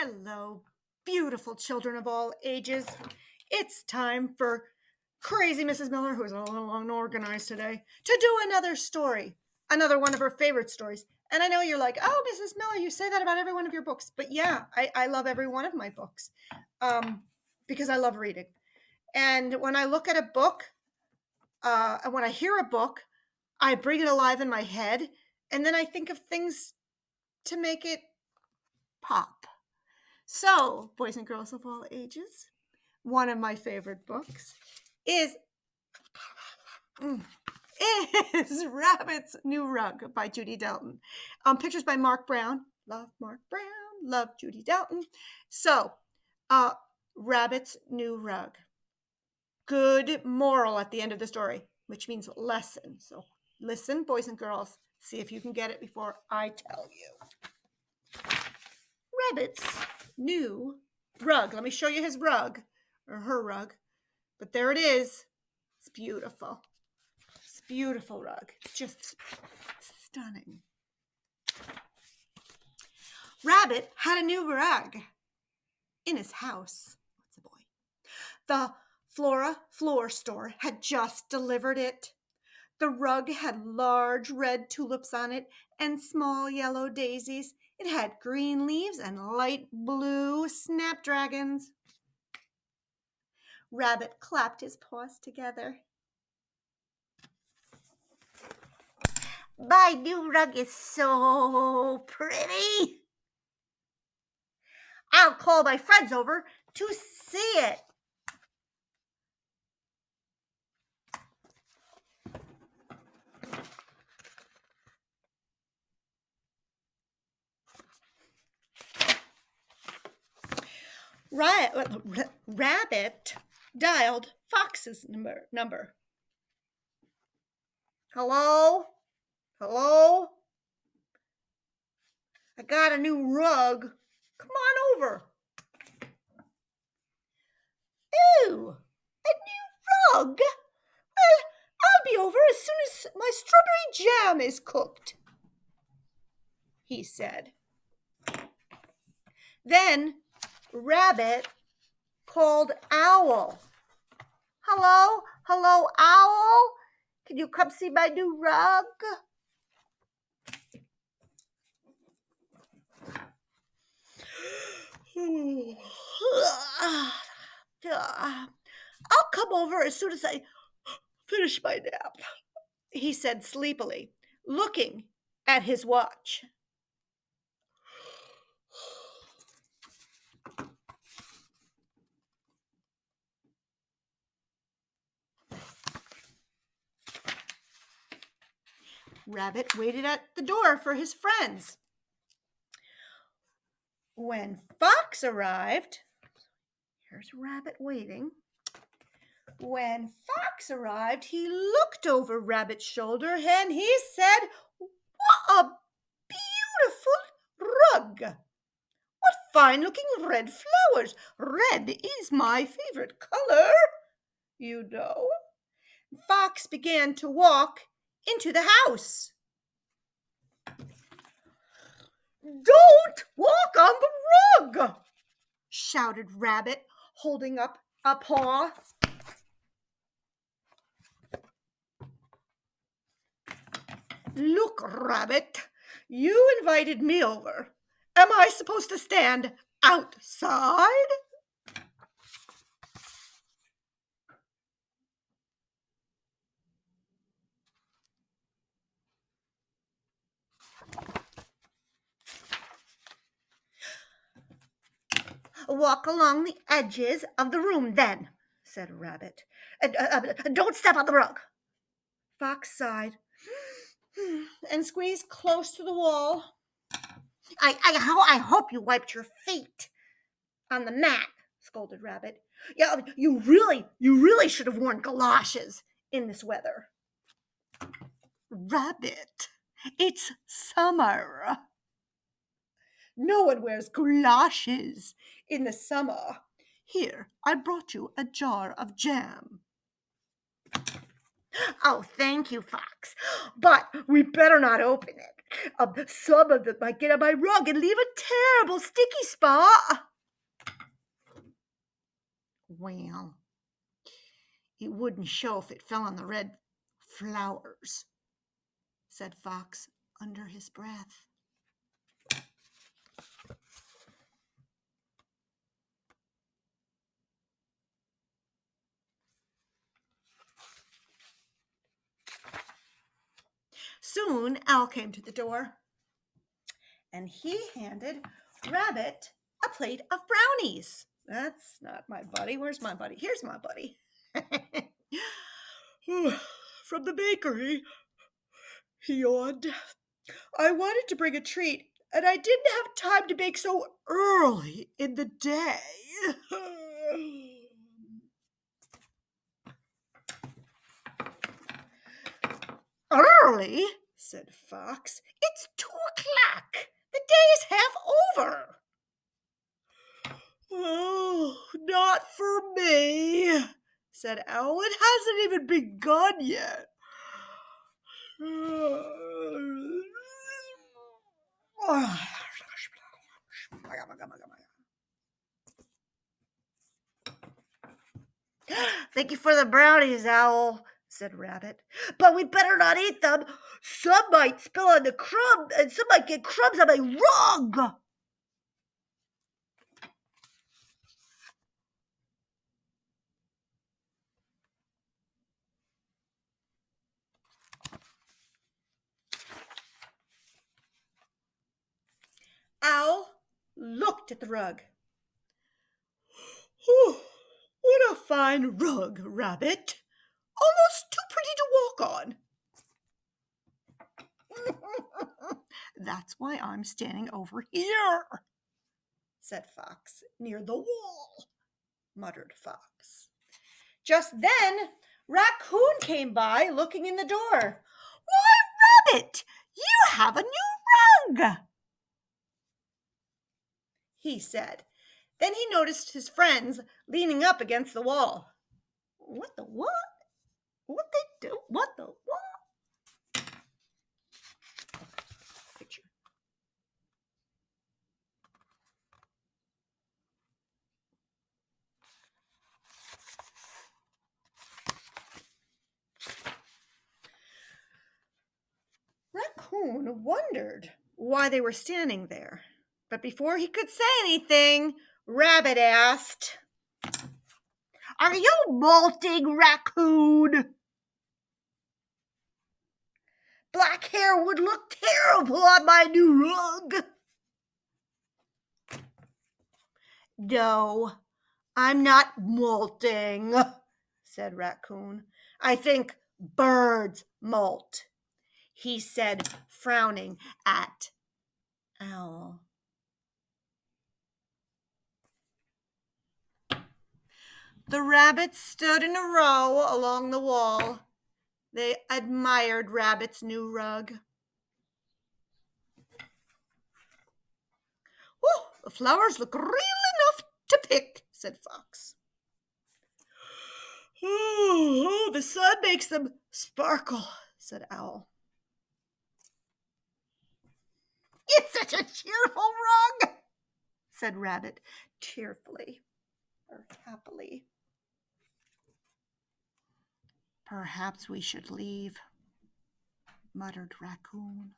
Hello, beautiful children of all ages. It's time for crazy Mrs. Miller, who's a little unorganized today, to do another story, another one of her favorite stories. And I know you're like, oh, Mrs. Miller, you say that about every one of your books. But yeah, I love every one of my books because I love reading. And when I look at a book, and when I hear a book, I bring it alive in my head. And then I think of things to make it pop. So, boys and girls of all ages, one of my favorite books is Rabbit's New Rug by Judy Delton. Pictures by Mark Brown. Love Mark Brown. Love Judy Delton. So, Rabbit's New Rug. Good moral at the end of the story, which means lesson. So, listen, boys and girls. See if you can get it before I tell you. Rabbit's new rug. Let me show you his rug, or her rug. But there it is. It's beautiful. It's a beautiful rug. It's just stunning. Rabbit had a new rug in his house. What's a boy? The Flora Floor Store had just delivered it. The rug had large red tulips on it and small yellow daisies. It had green leaves and light blue snapdragons. Rabbit clapped his paws together. My new rug is so pretty. I'll call my friends over to see it. Rabbit dialed Fox's number. Hello? Hello? I got a new rug. Come on over. Ooh, a new rug? Well, I'll be over as soon as my strawberry jam is cooked, he said. Then Rabbit called Owl. Hello? Hello, Owl? Can you come see my new rug? I'll come over as soon as I finish my nap, he said sleepily, looking at his watch. Rabbit waited at the door for his friends. When Fox arrived, here's Rabbit waiting. When Fox arrived, he looked over Rabbit's shoulder and he said, "What a beautiful rug! What fine-looking red flowers! Red is my favorite color, you know." Fox began to walk into the house. "Don't walk on the rug!" shouted Rabbit, holding up a paw. "Look, Rabbit, you invited me over. Am I supposed to stand outside?" "Walk along the edges of the room, then," said Rabbit. "Don't step on the rug." Fox sighed and squeezed close to the wall. I hope you wiped your feet on the mat," scolded Rabbit. "Yeah, you really should have worn galoshes in this weather." "Rabbit, it's summer. No one wears galoshes in the summer. Here, I brought you a jar of jam." "Oh, thank you, Fox, but we better not open it. Some of them might get on my rug and leave a terrible sticky spot. Well, it wouldn't show if it fell on the red flowers, said Fox under his breath. Soon Owl came to the door, and he handed Rabbit a plate of brownies. That's not my buddy. Where's my buddy? Here's my buddy. From the bakery, he yawned. I wanted to bring a treat, and I didn't have time to bake so early in the day. Early, said Fox. It's 2:00. The day is half over. Oh, not for me, said Owl. It hasn't even begun yet. Thank you for the brownies, Owl, said Rabbit. But we better not eat them. Some might spill on the crumbs, and some might get crumbs on my rug. Owl looked at the rug. What a fine rug, Rabbit. Almost too pretty to walk on. That's why I'm standing over here, said Fox. Near the wall, muttered Fox. Just then, Raccoon came by, looking in the door. Why, Rabbit, you have a new rug, he said. Then he noticed his friends leaning up against the wall. What the what? What they do? What the what? Picture. Raccoon wondered why they were standing there. But before he could say anything, Rabbit asked, Are you molting, Raccoon? Black hair would look terrible on my new rug. No, I'm not molting, said Raccoon. I think birds molt, he said, frowning at Owl. The rabbits stood in a row along the wall. They admired Rabbit's new rug. Oh, the flowers look real enough to pick, said Fox. Oh, the sun makes them sparkle, said Owl. It's such a cheerful rug, said Rabbit, cheerfully or happily. Perhaps we should leave, muttered Raccoon.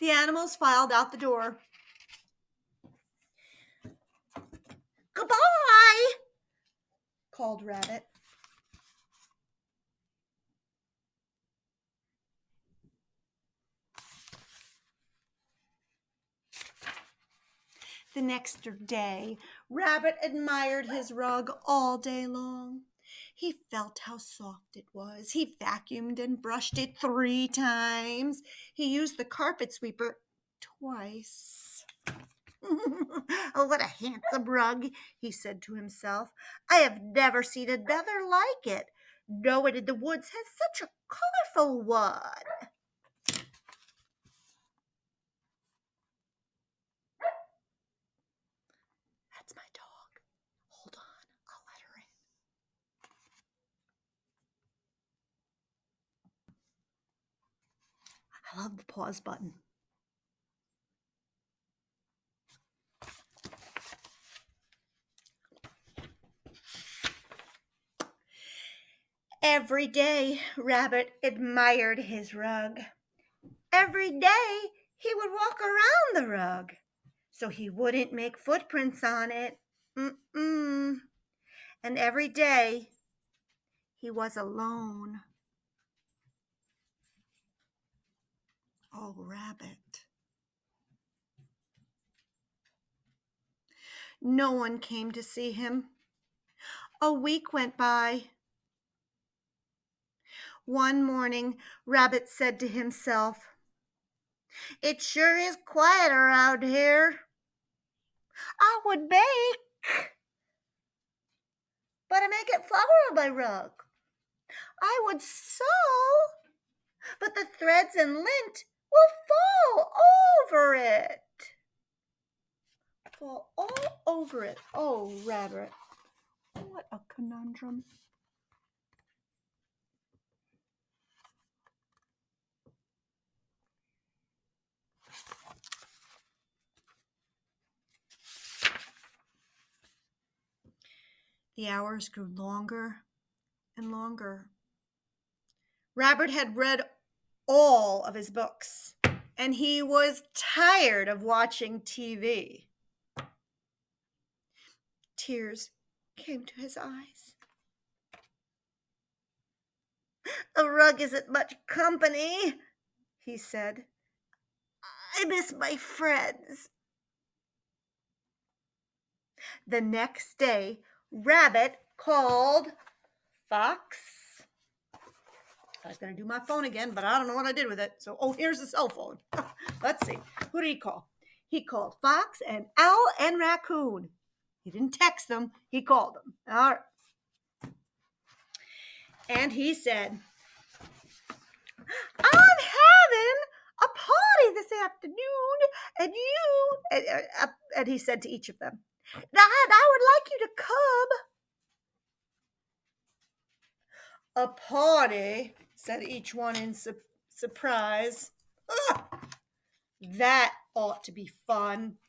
The animals filed out the door. Goodbye, called Rabbit. The next day, Rabbit admired his rug all day long. He felt how soft it was. He vacuumed and brushed it 3 times. He used the carpet sweeper twice. Oh, what a handsome rug, he said to himself. I have never seen another like it. No one in the woods has such a colorful one. That's my dog. Hold on, I'll let her in. I love the pause button. Every day, Rabbit admired his rug. Every day, he would walk around the rug so he wouldn't make footprints on it. And every day, he was alone. Oh, Rabbit. No one came to see him. A week went by. One morning, Rabbit said to himself, "It sure is quiet around here. I would bake, but I may get flour on my rug. I would sew, but the threads and lint will fall over it." Fall all over it. Oh, Rabbit, what a conundrum. The hours grew longer and longer. Rabbit had read all of his books, and he was tired of watching TV. Tears came to his eyes. "The rug isn't much company," he said. "I miss my friends." The next day, Rabbit called Fox. I was going to do my phone again, but I don't know what I did with it. So, here's the cell phone. Let's see. Who did he call? He called Fox and Owl and Raccoon. He didn't text them. He called them. All right. And he said, "I'm having a party this afternoon, and and he said to each of them, I would like you to come." "A party," said each one in surprise. That ought to be fun.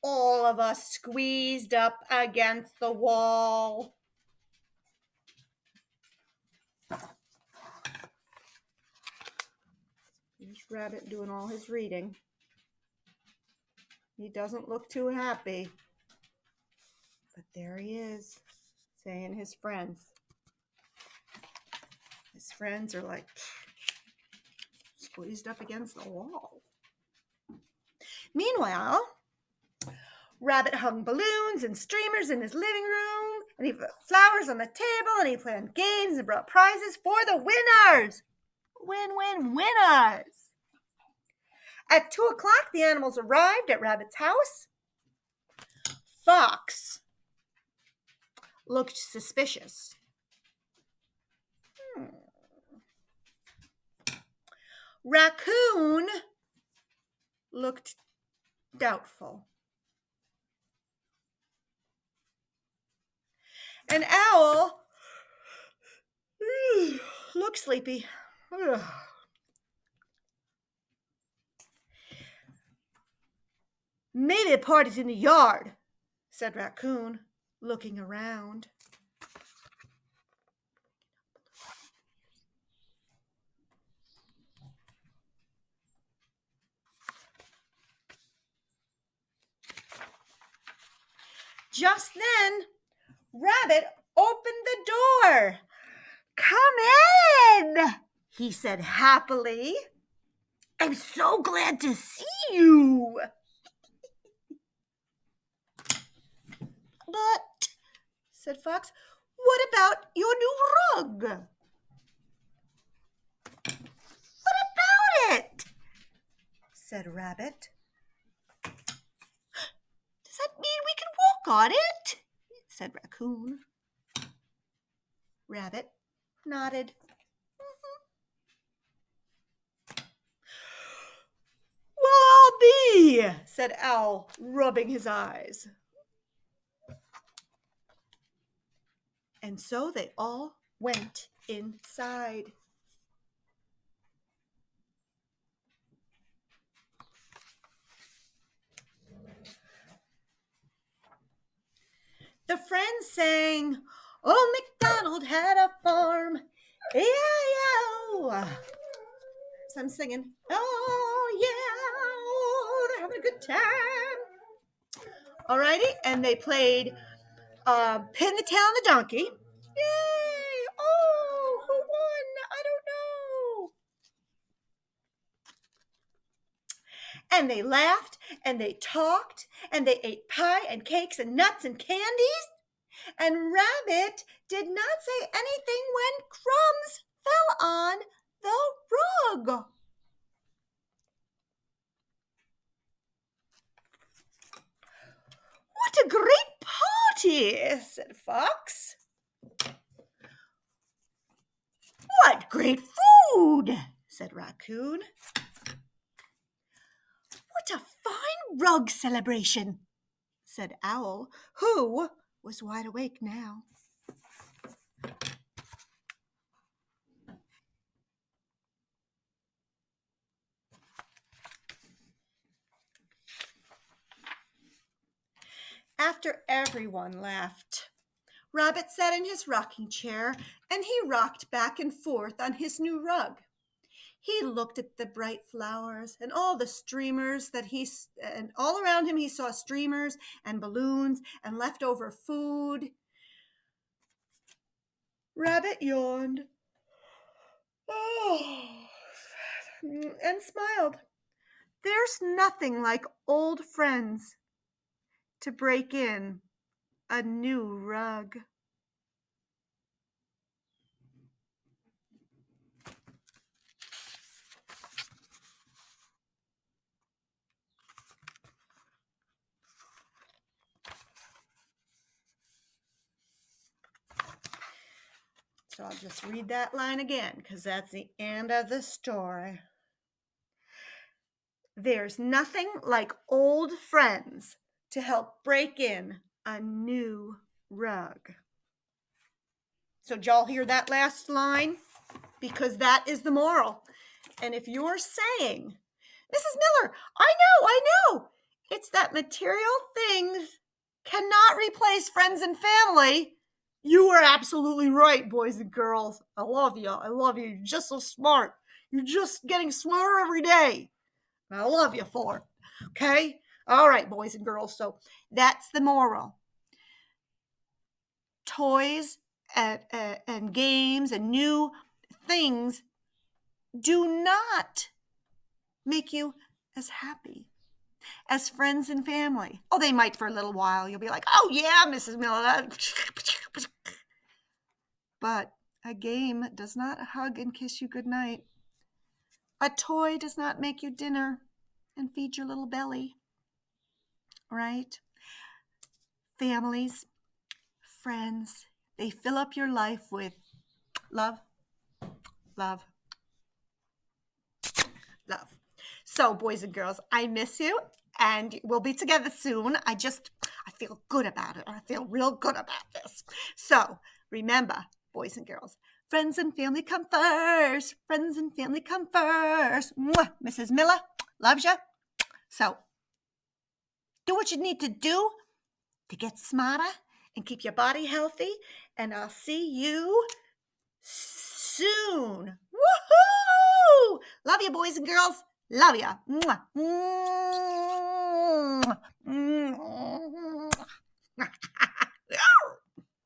All of us squeezed up against the wall. Here's Rabbit doing all his reading. He doesn't look too happy. But there he is, saying his friends. His friends are like squeezed up against the wall. Meanwhile, Rabbit hung balloons and streamers in his living room, and he put flowers on the table, and he planned games and brought prizes for the winners. Winners. At 2:00, the animals arrived at Rabbit's house. Fox looked suspicious. Raccoon looked doubtful. And Owl looked sleepy. "Maybe the party's in the yard," said Raccoon, looking around. Just then, Rabbit opened the door. "Come in," he said happily. "I'm so glad to see you." "But," said Fox, "what about your new rug?" "What about it?" said Rabbit. "Does that mean we can walk on it?" said Raccoon. Rabbit nodded. "Well, I'll be," said Owl, rubbing his eyes. And so they all went inside. The friends sang, "Old MacDonald had a farm, E-I-O." So I'm singing, "Oh yeah, they're having a good time." Alrighty, and they played Pin the Tail on the Donkey. Yay! Oh, who won? I don't know. And they laughed, and they talked, and they ate pie and cakes and nuts and candies. And Rabbit did not say anything when crumbs fell on the rug. What a great party, said Fox. What great food, said Raccoon. What a fine rug celebration, said Owl, who was wide awake now. After everyone left, Rabbit sat in his rocking chair and he rocked back and forth on his new rug. He looked at the bright flowers and all the streamers and all around him he saw streamers and balloons and leftover food. Rabbit yawned and smiled. There's nothing like old friends to break in a new rug. So I'll just read that line again because that's the end of the story. There's nothing like old friends to help break in a new rug. So did y'all hear that last line? Because that is the moral. And if you're saying, Mrs. Miller, I know, it's that material things cannot replace friends and family, you are absolutely right, boys and girls. I love you. You're just so smart. You're just getting smarter every day. I love you for it. Okay? All right, boys and girls. So that's the moral. Toys and games and new things do not make you as happy as friends and family. Oh, they might for a little while. You'll be like, oh yeah, Mrs. Miller. But a game does not hug and kiss you goodnight. A toy does not make you dinner and feed your little belly. Right? Families, friends, they fill up your life with love, love, love. So, boys and girls, I miss you, and we'll be together soon. I feel good about it. I feel real good about this. So, remember, boys and girls, friends and family come first. Friends and family come first. Mwah. Mrs. Miller loves you. So, do what you need to do to get smarter and keep your body healthy. And I'll see you soon. Woohoo! Love you, boys and girls. Love ya. Mwah. Mwah.